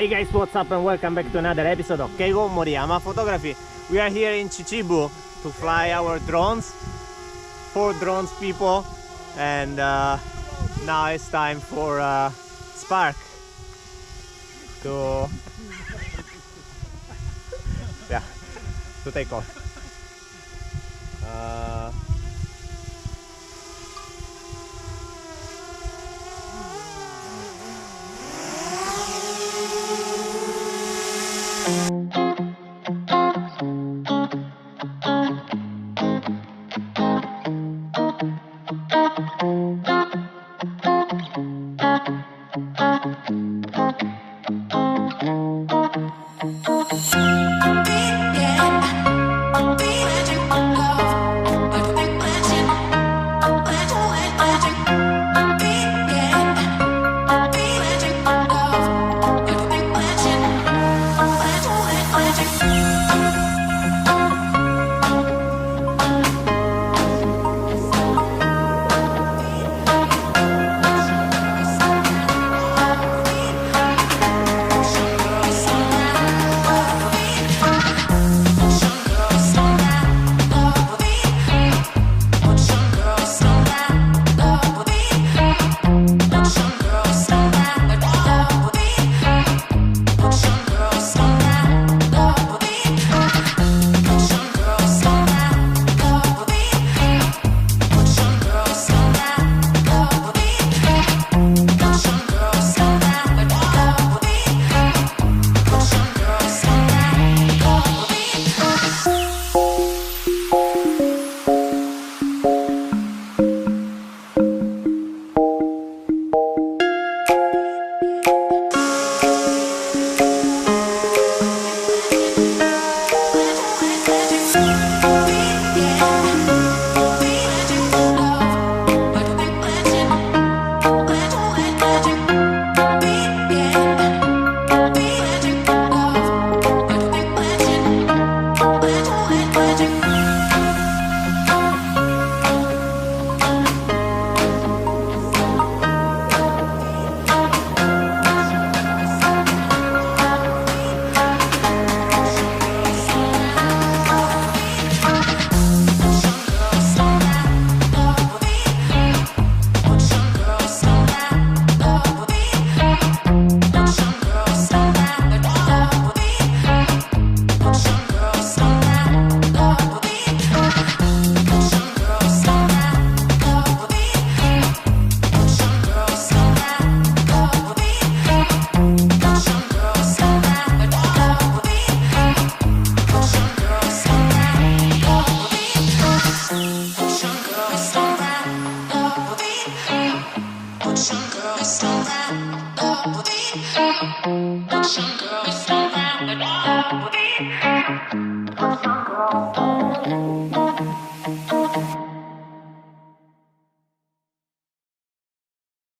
Hey guys, what's up and welcome back to another episode of Keigo Moriyama Photography. We are here in Chichibu to fly our drones, 4 drones people, and now it's time for Spark to to take off.